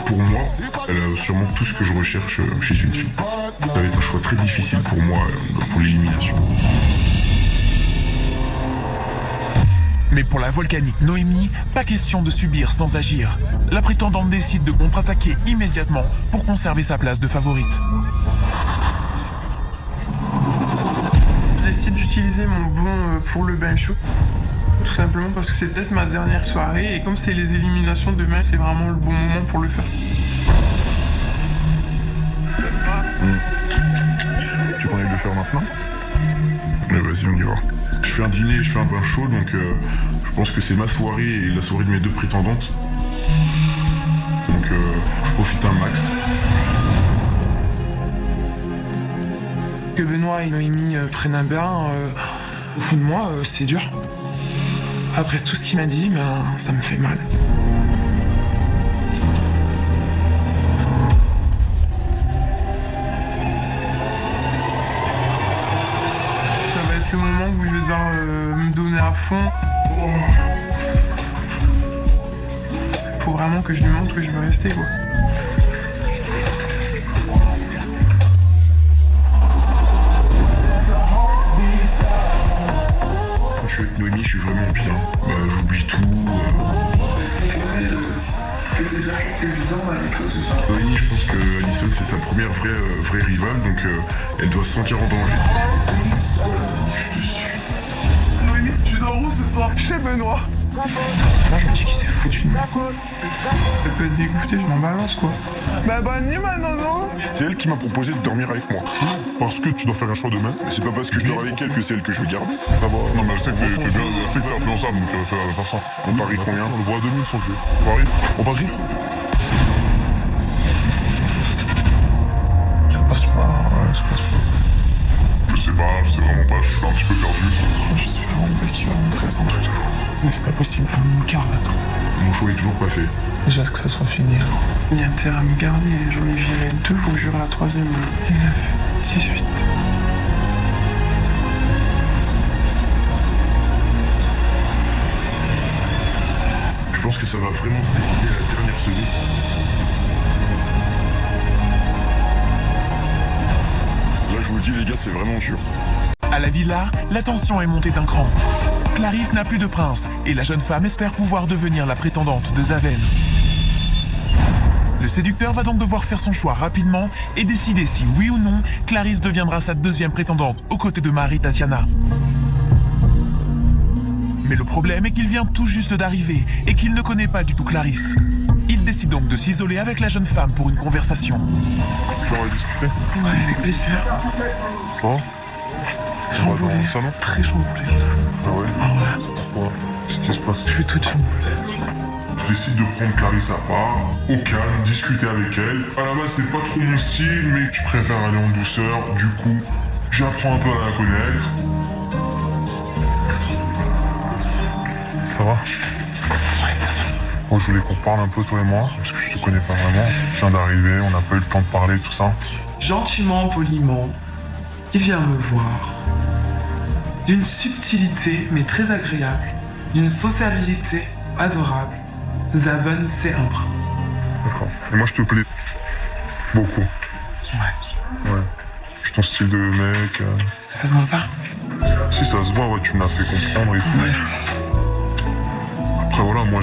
pour moi. Elle a sûrement tout ce que je recherche chez une fille. Ça va être un choix très difficile pour moi pour l'élimination. Mais pour la volcanique Noémie, pas question de subir sans agir. La prétendante décide de contre-attaquer immédiatement pour conserver sa place de favorite. Je décide d'utiliser mon bon pour le bain chaud. Tout simplement parce que c'est peut-être ma dernière soirée et comme c'est les éliminations demain, c'est vraiment le bon moment pour le faire. Tu connais le faire maintenant? Mais vas-y, on y va. Je fais un dîner, je fais un bain chaud, donc je pense que c'est ma soirée et la soirée de mes deux prétendantes. Donc je profite un max. Que Benoît et Noémie prennent un bain, au fond de moi, c'est dur. Après tout ce qu'il m'a dit, ben, ça me fait mal. vouloir me donner à fond. Faut vraiment que je lui montre que je veux rester, quoi. Quand je suis avec Noémie, je suis vraiment bien. Bah, j'oublie tout. Noémie, je pense que Alison, c'est sa première vraie rivale, donc elle doit se sentir en danger. Noémie, tu dors où ce soir? Chez Benoît. Moi, je me dis qu'il s'est foutu de moi. Elle peut être dégoûtée, je m'en balance, quoi. Bah, bonne nuit, ma nono. C'est elle qui m'a proposé de dormir avec moi. Parce que tu dois faire un choix demain. Mais c'est pas parce que je dors avec elle que c'est elle que je veux garder. Ça va. Non, mais elle sait que t'es influençable, donc elle va faire ça. On parie combien? On le voit à 2000 son jeu. Paris. On parie. Ça passe pas, ouais, ça passe pas. Je sais vraiment pas, je suis un petit peu perdu. Je sais vraiment pas que tu vas montrer sans tout fou. Mais c'est pas possible, elle me garde, attends. Mon choix est toujours pas fait. Déjà que ça soit fini. Il y a intérêt à me garder, j'en ai viré 2, faut que je jure la 3e. 9, 18. Je pense que ça va vraiment se décider à la dernière seconde. Là, je vous le dis, les gars, c'est vraiment dur. À la villa, la tension est montée d'un cran. Clarisse n'a plus de prince et la jeune femme espère pouvoir devenir la prétendante de Zaven. Le séducteur va donc devoir faire son choix rapidement et décider si oui ou non Clarisse deviendra sa 2e prétendante aux côtés de Marie Tatiana. Mais le problème est qu'il vient tout juste d'arriver et qu'il ne connaît pas du tout Clarisse. Il décide donc de s'isoler avec la jeune femme pour une conversation. Tu vas discuter? Ouais, avec plaisir. Ça va? Chamboulé. Dans le salon? Très chamboulé. Ah ouais? Ah ouais. Pourquoi? Qu'est-ce qui se passe? Je suis toute chamboulée. Je décide de prendre Clarisse à part, au calme, discuter avec elle. À la base, c'est pas trop mon style, mais je préfère aller en douceur. Du coup, j'apprends un peu à la connaître. Ça va? Ouais, ça va. Moi, je voulais qu'on parle un peu, toi et moi, parce que je te connais pas vraiment. Je viens d'arriver, on n'a pas eu le temps de parler, tout ça. Gentiment, poliment, il vient me voir. D'une subtilité, mais très agréable. D'une sociabilité adorable. Zaven, c'est un prince. D'accord. Et moi, je te plais beaucoup. Ouais. Ouais. Je suis ton style de mec. Ça te va pas? Si ça se voit, ouais, tu me l'as fait comprendre et tout. Ouais. Après, voilà, moi,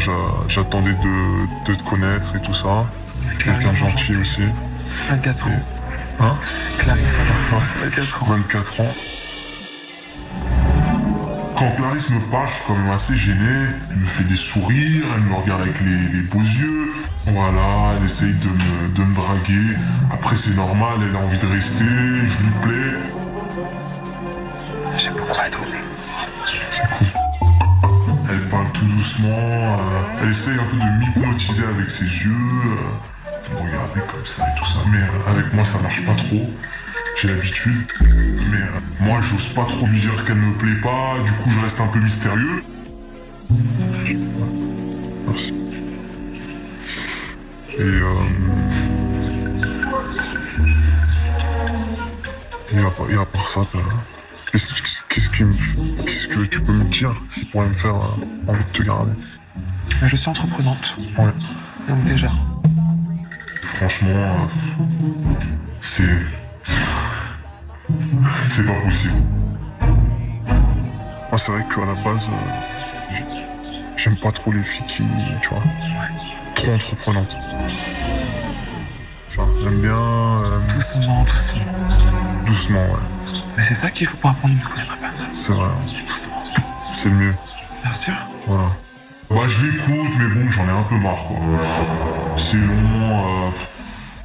j'attendais de te connaître et tout ça. Quelqu'un de gentil aussi. 24 ans. Hein? Clarisse, 24 ans. 24 ans. Quand Clarisse me parle, je suis quand même assez gêné. Elle me fait des sourires, elle me regarde avec les beaux yeux. Voilà, elle essaye de me draguer. Après, c'est normal, elle a envie de rester, je lui plais. J'aime beaucoup être C'est cool. Elle parle tout doucement, elle essaye un peu de m'hypnotiser avec ses yeux, de me regarder comme ça et tout ça. Mais avec moi, ça marche pas trop. J'ai l'habitude. Mais moi, j'ose pas trop lui dire qu'elle me plaît pas, du coup, je reste un peu mystérieux. Merci. Et à part ça, qu'est-ce que tu peux me dire qui pourrait me faire envie de te garder? Je suis entreprenante. Ouais. Donc déjà. Franchement, c'est pas possible. Moi, c'est vrai qu'à la base, j'aime pas trop les filles qui, tu vois, trop entreprenantes. Enfin, j'aime bien... Doucement, doucement. Doucement, ouais. Mais c'est ça qu'il faut pour apprendre une connaître pas ça. C'est vrai. C'est doucement. C'est le mieux. Bien sûr. Voilà. Bah, je l'écoute, mais bon, j'en ai un peu marre, quoi. C'est long,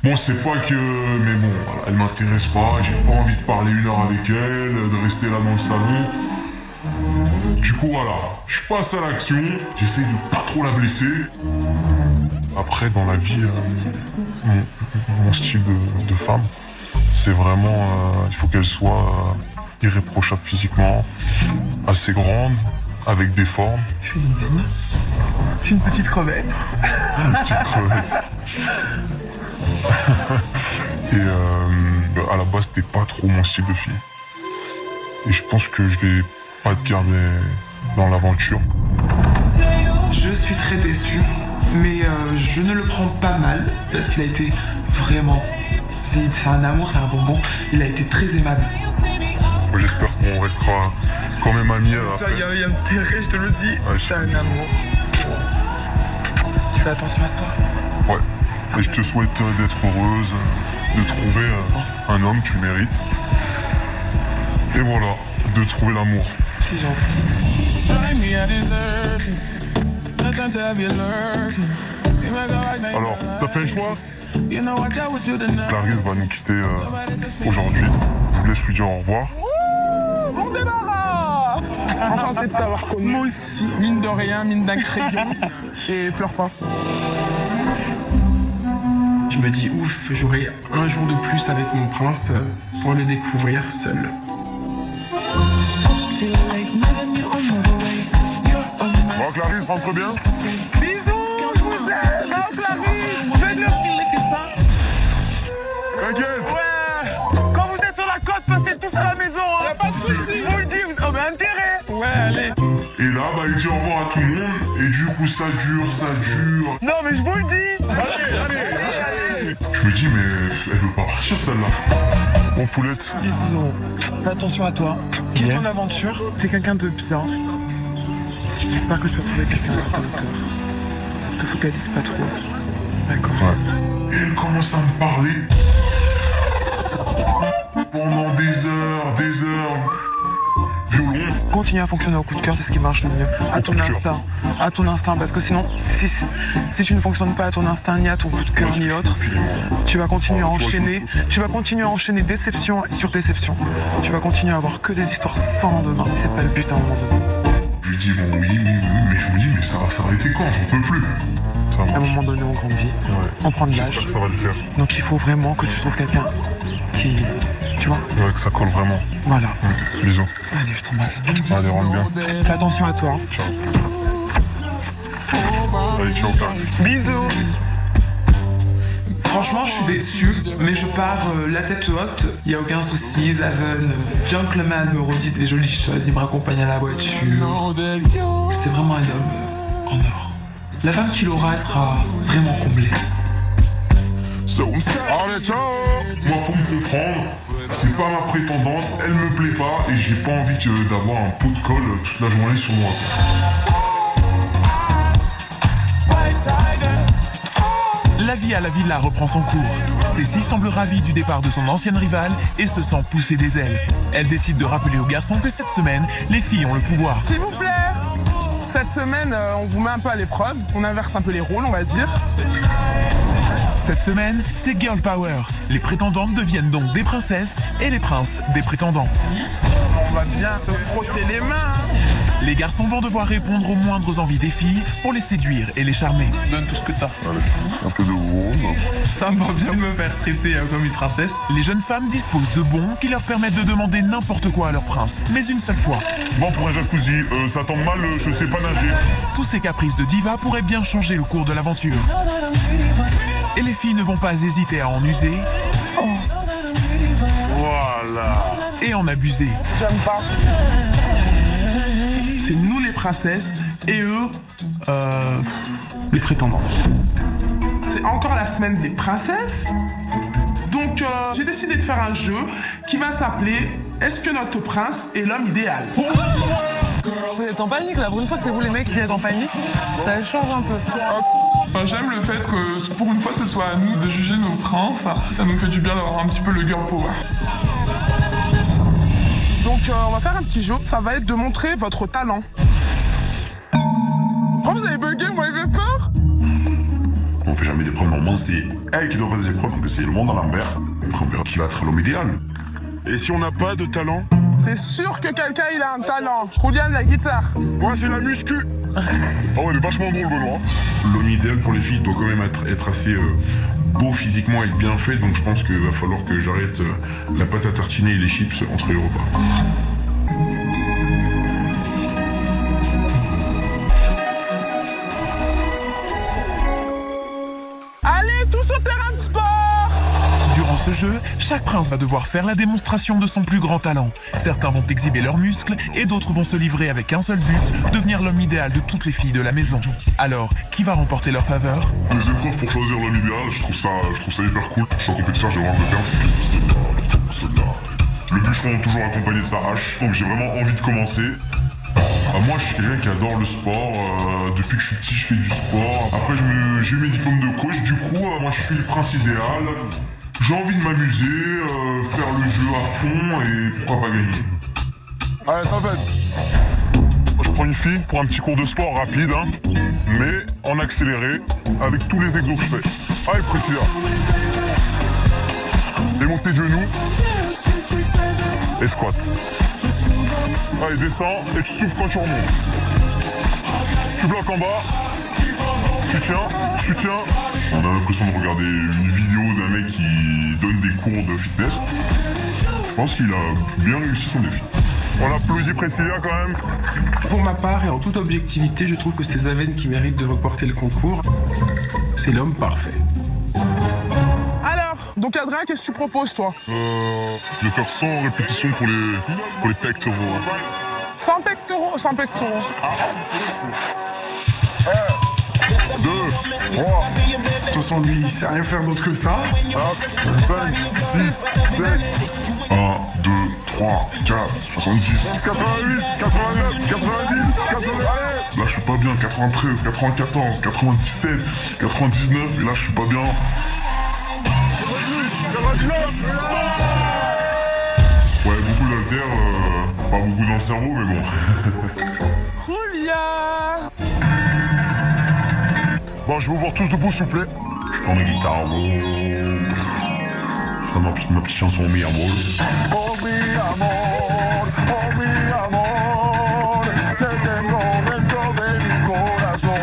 Bon, c'est pas que... Mais bon, voilà, elle m'intéresse pas, j'ai pas envie de parler 1 heure avec elle, de rester là dans le salon. Du coup, voilà, je passe à l'action, j'essaye de pas trop la blesser. Après, dans la vie, mon style de femme, c'est vraiment... il faut qu'elle soit irréprochable physiquement, assez grande, avec des formes. Je suis une veine. Je suis une petite crevette. Une petite crevette. Et à la base, c'était pas trop mon style de fille. Et je pense que je vais pas te garder dans l'aventure. Je suis très déçu, mais je ne le prends pas mal parce qu'il a été vraiment. C'est un amour, c'est un bonbon. Il a été très aimable. Moi, j'espère qu'on restera quand même amis à la Ça, fin. il y a intérêt, je te le dis. Ouais, C'est un amour. Tu fais attention à toi. Ouais. Et je te souhaite d'être heureuse, de trouver un homme que tu mérites. Et voilà, de trouver l'amour. C'est gentil. Alors, t'as fait un choix? Clarisse va nous quitter aujourd'hui. Je vous laisse lui dire au revoir. Mon débarras. Enchanté de t'avoir connu. Moi aussi. Mine de rien, mine d'un crayon. Et pleure pas. Je me dis ouf, j'aurai un jour de plus avec mon prince pour le découvrir seul. Bon, Clarisse, rentre bien. Bisous, je vous aime. Ciao, Clarisse. Faites-le. T'inquiète. Ouais. Quand vous êtes sur la côte, passez tous à la maison. Hein. Y'a pas de soucis. Je vous le dis, vous avez intérêt. Ouais, allez. Et là, bah, il dit au revoir à tout le monde. Et du coup, ça dure. Non, mais je vous le dis. Je me dis, mais elle veut pas partir, celle-là. Bon, Poulette. Bisous. Fais attention à toi. Kiffe ton aventure. T'es quelqu'un de bien. J'espère que tu vas trouver quelqu'un à ta hauteur. Te focalise pas trop. D'accord. Ouais. Et elle commence à me parler. Pendant des heures. Violon. Continue à fonctionner au coup de cœur, c'est ce qui marche le mieux. À ton instinct. À ton instinct, parce que sinon, si tu ne fonctionnes pas à ton instinct, ni à ton coup de cœur, ni autre, tu vas continuer à enchaîner. Tu vas continuer à enchaîner déception sur déception. Tu vas continuer à avoir que des histoires sans lendemain. C'est pas le but à un moment donné. Je lui dis, bon, oui, mais je me dis, mais ça va s'arrêter quand? J'en peux plus. Ça À un marche. moment donné, on grandit. Ouais. On prend de l'âge. J'espère que ça va le faire. Donc il faut vraiment que tu trouves quelqu'un qui... Tu vois? Ouais, que ça colle vraiment. Voilà. Bisous. Allez, je t'embrasse. Allez, rentre bien. Fais attention à toi. Hein. Ciao. Allez, ciao, Clarisse. Bisous. Franchement, je suis déçu, mais je pars la tête haute. Il y a aucun souci. Zaven, gentleman, me redit des jolies choses. Il me raccompagne à la voiture. C'est vraiment un homme en or. La femme qu'il aura, elle sera vraiment comblée. Allez, ciao. Moi, faut me comprendre. C'est pas ma prétendante, elle me plaît pas et j'ai pas envie d'avoir un pot de colle toute la journée sur moi. La vie à la villa reprend son cours. Stacy semble ravie du départ de son ancienne rivale et se sent pousser des ailes. Elle décide de rappeler aux garçons que cette semaine, les filles ont le pouvoir. S'il vous plaît. Cette semaine, on vous met un peu à l'épreuve. On inverse un peu les rôles, on va dire. Cette semaine, c'est Girl Power. Les prétendantes deviennent donc des princesses et les princes des prétendants. On va bien se frotter les mains. Les garçons vont devoir répondre aux moindres envies des filles pour les séduire et les charmer. Donne tout ce que t'as. Allez, un peu de rose. Ça me va bien me faire traiter comme une princesse. Les jeunes femmes disposent de bons qui leur permettent de demander n'importe quoi à leur prince, mais une seule fois. Bon, pour un jacuzzi, ça tombe mal, je sais pas nager. Tous ces caprices de diva pourraient bien changer le cours de l'aventure. Et les filles ne vont pas hésiter à en user. Voilà. Et en abuser. J'aime pas. C'est nous les princesses et eux, les prétendants. C'est encore la semaine des princesses. Donc j'ai décidé de faire un jeu qui va s'appeler Est-ce que notre prince est l'homme idéal? Vous êtes en panique là, pour une fois que c'est vous les mecs qui êtes en panique, ça change un peu. J'aime le fait que pour une fois ce soit à nous de juger nos princes. Ça nous fait du bien d'avoir un petit peu le girl power. Donc on va faire un petit jeu, ça va être de montrer votre talent. Oh, vous avez bugué, vous m'avez fait peur? On fait jamais d'épreuve, normalement c'est elle qui doit faire des épreuves, donc c'est le monde à l'envers. Après on verra qui va être l'homme idéal. Et si on n'a pas de talent? C'est sûr que quelqu'un il a un talent. Julian, la guitare. Moi, c'est la muscu. Oh, elle est vachement drôle, Benoît. L'homme idéal pour les filles doit quand même être assez beau physiquement et bien fait, donc je pense qu'il va falloir que j'arrête la pâte à tartiner et les chips entre les repas. Allez, tous au terrain de sport. Durant ce jeu, chaque prince va devoir faire la démonstration de son plus grand talent. Certains vont exhiber leurs muscles et d'autres vont se livrer avec un seul but, devenir l'homme idéal de toutes les filles de la maison. Alors, qui va remporter leur faveur? Les épreuves pour choisir l'homme idéal, je trouve ça hyper cool. Je suis en compétition, j'ai vraiment de perdre. Le bûcheron toujours accompagné de sa hache, donc j'ai vraiment envie de commencer. Moi je suis quelqu'un qui adore le sport, depuis que je suis petit je fais du sport. Après j'ai eu mes diplômes de coach, du coup moi je suis le prince idéal. J'ai envie de m'amuser, faire le jeu à fond et pourquoi pas gagner. Allez, ça fait. Moi je prends une fille pour un petit cours de sport rapide, hein, mais en accéléré, avec tous les exos que je fais. Allez Priscilla. Démonte tes genoux. Et squat. Allez, descends et tu souffles quand tu remontes. Tu bloques en bas. Tu tiens. On a l'impression de regarder une vidéo d'un mec qui donne des cours de fitness. Je pense qu'il a bien réussi son défi. On applaudit Priscilla quand même. Pour ma part et en toute objectivité, je trouve que c'est Zaven qui mérite de remporter le concours. C'est l'homme parfait. Donc Adrien, qu'est-ce que tu proposes toi? De faire 100 répétitions pour les pectoraux. 100 pectoraux? 100 pectoraux. 1, 2, 3. De toute façon, lui, il sait rien faire d'autre que ça. 5, 6, 7. 1, 2, 3, 4, 70. 88, 89, 90, 80. Là je suis pas bien, 93, 94, 97, 99, et là je suis pas bien. Ouais, beaucoup d'haltères, pas beaucoup dans le cerveau, mais bon. Julia. Bon, je vais vous voir tous debout, s'il vous plaît. Je prends ma guitare, ma petite chanson Mi Amor. Oh mi amor, te tengo dentro de mi corazón.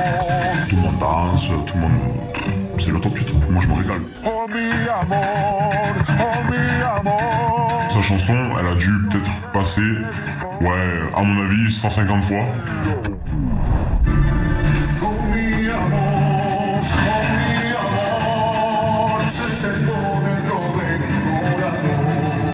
Tout le monde danse, tout le monde... C'est le top titre, moi je me régale. Oh mi amor, Sa chanson, elle a dû peut-être passer, ouais, à mon avis, 150 fois.